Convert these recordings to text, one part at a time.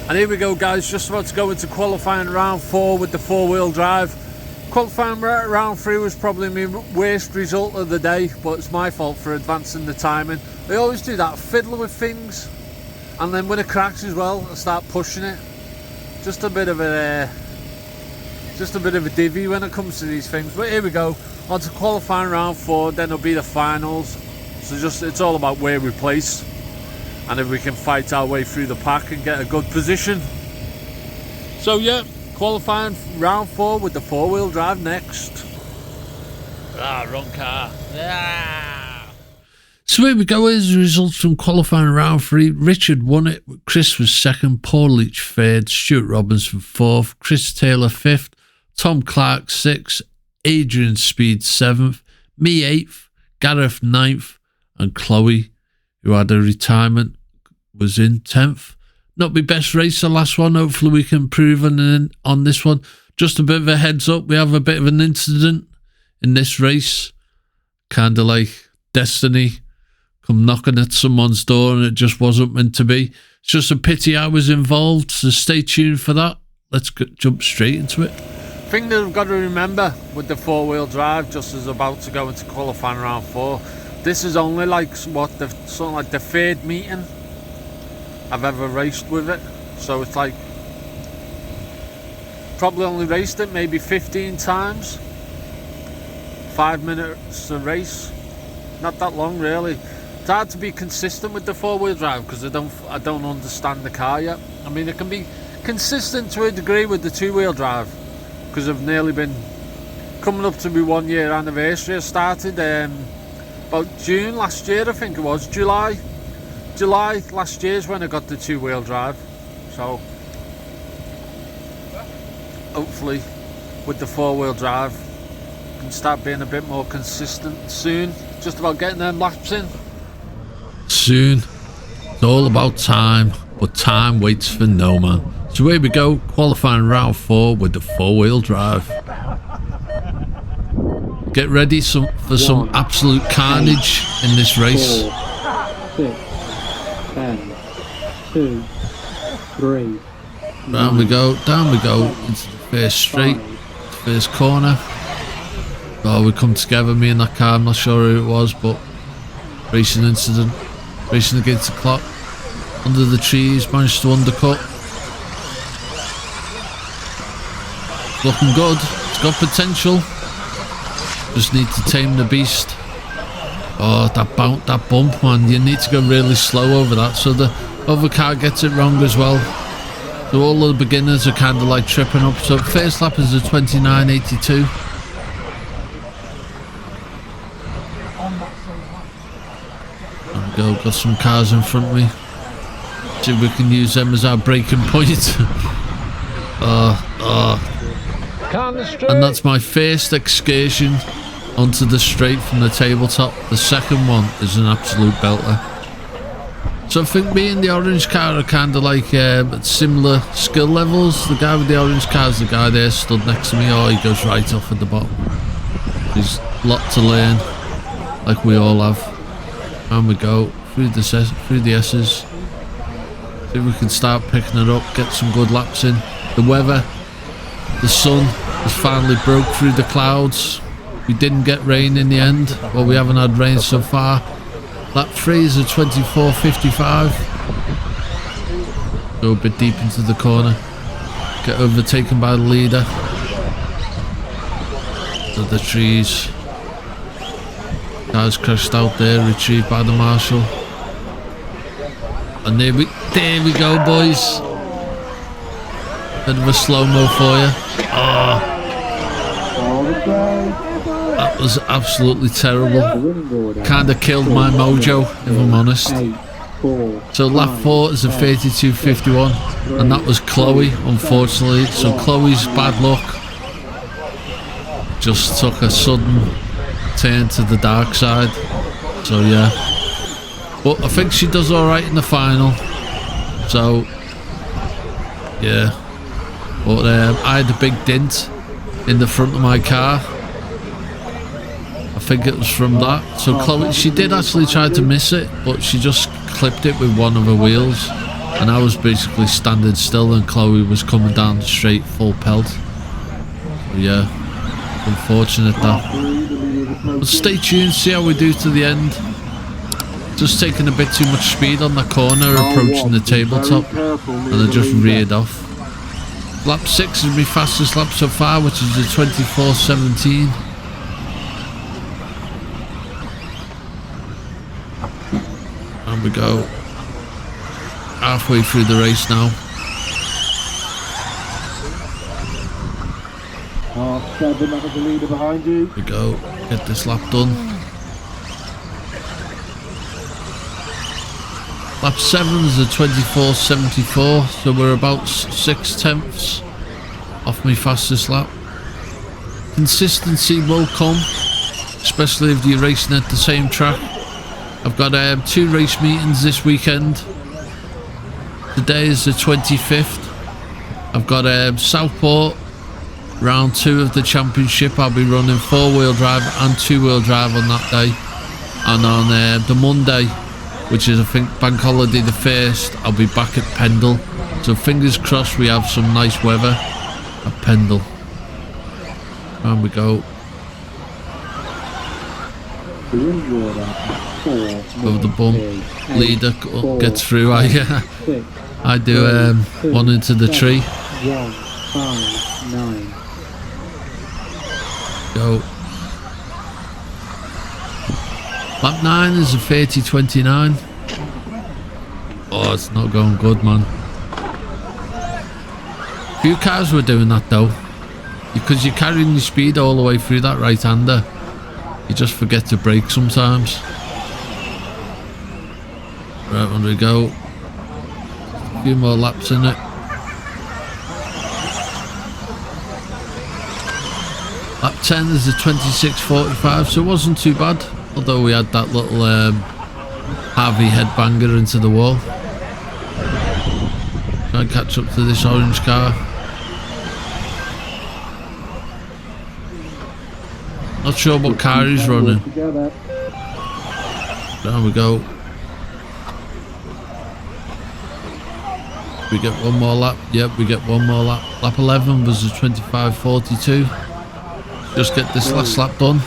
And here we go, guys, just about to go into qualifying round 4 with the 4-wheel drive. Qualifying round 3 was probably my worst result of the day, but it's my fault for advancing the timing. I always do that, fiddle with things, and then when it cracks as well, I start pushing it. Just a bit of a divvy when it comes to these things. But here we go, on to qualifying round 4, then it'll be the finals. So it's all about where we place, and if we can fight our way through the pack and get a good position. So yeah, qualifying round 4 with the 4-wheel drive next. Wrong car. So here we go, here's the results from qualifying round 3. Richard won it, Chris was 2nd, Paul Leach 3rd, Stuart Robinson 4th, Chris Taylor 5th, Tom Clark 6th, Adrian Speed 7th, me 8th, Gareth 9th, and Chloe, who had a retirement, was in 10th. Not my best race, the last one. Hopefully we can improve on this one. Just a bit of a heads up, we have a bit of an incident in this race. Kind of like destiny come knocking at someone's door and it just wasn't meant to be. It's just a pity I was involved, so stay tuned for that. Let's jump straight into it. Thing that I've got to remember with the 4-wheel drive, just as about to go into qualifying round 4, this is only like something like the 3rd meeting I've ever raced with it. So it's like, probably only raced it maybe 15 times. 5 minutes a race, not that long really. It's hard to be consistent with the 4-wheel drive because I don't understand the car yet. I mean, it can be consistent to a degree with the 2-wheel drive because I've nearly been coming up to my 1-year anniversary. I started about June last year, I think it was, July last year is when I got the 2-wheel drive. So hopefully with the 4-wheel drive I can start being a bit more consistent soon. Just about getting them laps in. Soon. It's all about time, but time waits for no man. So here we go, qualifying round 4 with the 4-wheel drive. Get ready for some absolute carnage in this race. 4, 6, 10, 2, 3. Down we go, down we go. Into the first straight, first corner. Oh, we come together, me and that car. I'm not sure who it was, but racing incident. Racing against the clock. Under the trees, managed to undercut. Looking good. It's got potential. Just need to tame the beast. Oh, that bump, man. You need to go really slow over that, so the other car gets it wrong as well. So all of the beginners are kind of like tripping up. So first lap is a 29.82. There we go, got some cars in front of me. See if we can use them as our braking point. And that's my first excursion onto the straight from the tabletop. The second one is an absolute belter. So I think me and the orange car are kind of like at similar skill levels. The guy with the orange car is the guy there stood next to me. Oh, he goes right off at the bottom. There's a lot to learn, like we all have. And we go through the S's. See if we can start picking it up, get some good laps in. The weather, the sun has finally broke through the clouds. We didn't get rain in the end. Well, we haven't had rain so far. Lap 3 is a 24.55. Go a bit deep into the corner. Get overtaken by the leader. To the trees. Cars crashed out there, retrieved by the marshal. And there we go, boys. Bit of a slow-mo for you. Oh, that was absolutely terrible. Kind of killed my mojo, if I'm honest. So lap 4 is a 32.51, and that was Chloe, unfortunately. So Chloe's bad luck just took a sudden turn to the dark side. So yeah, but I think she does alright in the final. So yeah, but I had a big dent in the front of my car. I think it was from that. So Chloe, she did actually try to miss it, but she just clipped it with one of her wheels. and I was basically standing still and Chloe was coming down the straight full pelt. So yeah, unfortunate that. But stay tuned, see how we do to the end. Just taking a bit too much speed on that corner, approaching the tabletop, and I just reared off. Lap 6 is my fastest lap so far, which is a 24:17. And we go halfway through the race now. Seven, that was the leader behind you. We go, get this lap done. Lap 7 is a 24:74, so we're about 6/10 off my fastest lap. Consistency will come, especially if you're racing at the same track. I've got 2 race meetings this weekend. Today is the 25th. I've got Southport round 2 of the championship. I'll be running 4-wheel drive and 2-wheel drive on that day. And on the Monday, which is I think bank holiday the 1st, I'll be back at Pendle. So fingers crossed we have some nice weather at Pendle. And we go. Over the bump. Leader gets through. I do one into the tree. 1, 5, 9. Go. Lap 9 is a 30:29. Oh, it's not going good, man. A few cars were doing that though, because you're carrying your speed all the way through that right-hander. You just forget to brake sometimes. Right, on we go. A few more laps in it. Lap 10 is a 26:45, so it wasn't too bad. Although we had that little Harvey headbanger into the wall. Try and catch up to this orange car. Not sure what car he's running. Down we go. We get one more lap. Yep, we get one more lap. Lap 11 was a 25:42. Just get this last lap done.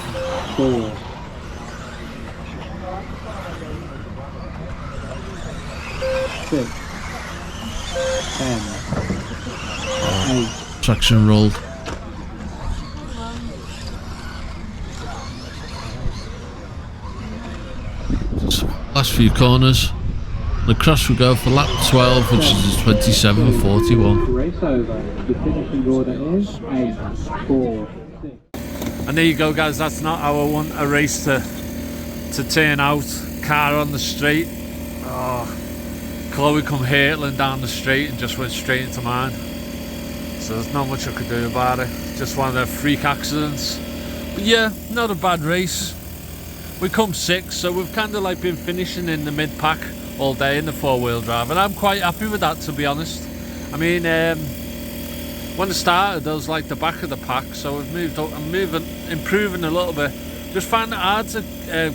4. 6, 10, 8. Traction rolled. Last few corners. The cross we go for lap 12, which is a 27:41. Race over. The finishing order is 8, 4, 6. And there you go, guys. That's not how I want a race to turn out. Car on the straight. Oh, Chloe come hurtling down the straight and just went straight into mine. So there's not much I could do about it. Just one of the freak accidents. But yeah, not a bad race. We come 6th, so we've kind of like been finishing in the mid-pack all day in the 4-wheel drive, and I'm quite happy with that, to be honest. I mean, when I started, I was like the back of the pack, so we've moved up. I'm improving a little bit. Just find it hard to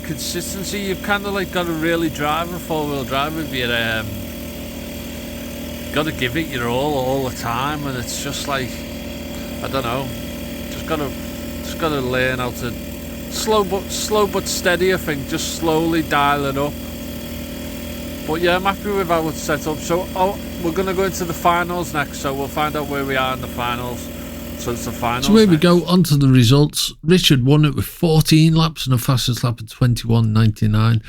consistency. You've kind of like got to really drive a 4-wheel drive if you're got to give it your all the time, and it's just like, I don't know, just gotta learn how to slow but steady. I think just slowly dial it up. But yeah, I'm happy with how it's set up. So we're gonna go into the finals next, so we'll find out where we are in the finals. So it's the finals. So here we go, on to the results. Richard won it with 14 laps and a fastest lap of 21:99.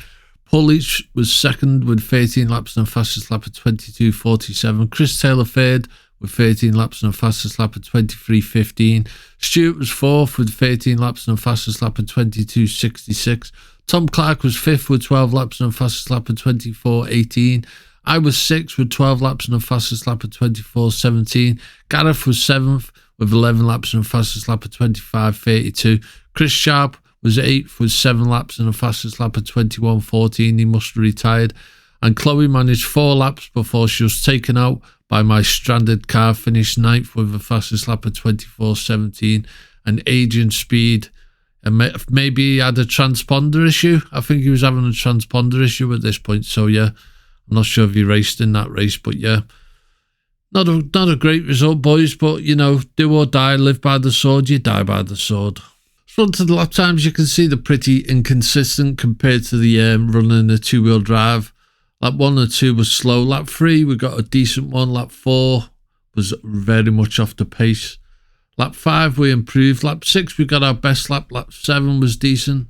Paul Leach was second with 13 laps and a fastest lap of 22:47. Chris Taylor third with 13 laps and a fastest lap of 23:15. Stuart was fourth with 13 laps and a fastest lap of 22:66. Tom Clark was fifth with 12 laps and a fastest lap of 24:18. I was sixth with 12 laps and a fastest lap of 24:17. Gareth was seventh with 11 laps and a fastest lap of 25:32. Chris Sharp was eighth with 7 laps and a fastest lap of 21:14. He must have retired. And Chloe managed 4 laps before she was taken out by my stranded car, finished ninth with a fastest lap of 24:17. And Adrian Speed, and maybe he had a transponder issue. I think he was having a transponder issue at this point. So yeah, I'm not sure if he raced in that race, but yeah, not a great result, boys. But you know, do or die, live by the sword, you die by the sword. So on to the lap times. You can see they're pretty inconsistent compared to the running a two-wheel drive. Lap 1 and 2 was slow. Lap 3 we got a decent one. Lap 4 was very much off the pace. Lap 5 we improved. Lap 6 we got our best lap. Lap 7 was decent.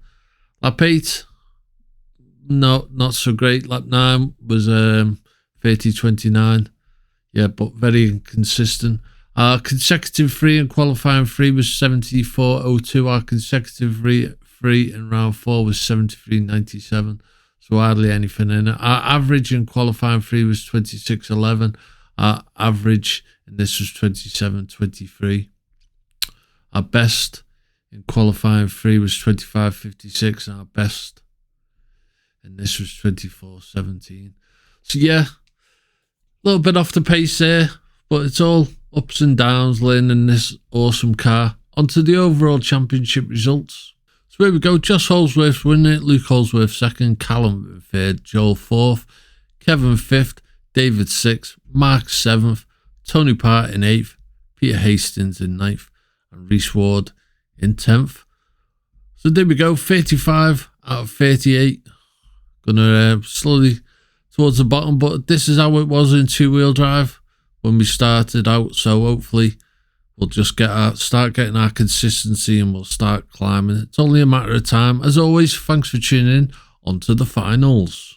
Lap 8, no, not so great. Lap 9 was 30.29. Yeah, but very inconsistent. Our consecutive 3 and qualifying 3 was 74.02. Our consecutive 3 in round 4 was 73.97. So hardly anything in it. Our average in qualifying 3 was 26.11. Our average in this was 27.23. Our best in qualifying 3 was 25.56. And our best in this was 24.17. So yeah, a little bit off the pace there, but it's all ups and downs learning this awesome car. Onto the overall championship results. So here we go. Josh Holsworth winning it, Luke Holsworth second, Callum third, Joel fourth, Kevin fifth, David sixth, Mark seventh, Tony Part in eighth, Peter Hastings in ninth, and Reese Ward in 10th. So there we go, 35 out of 38. Gonna slowly towards the bottom, but this is how it was in two-wheel drive when we started out. So hopefully we'll just start getting our consistency and we'll start climbing. It's only a matter of time. As always, thanks for tuning in. On to the finals.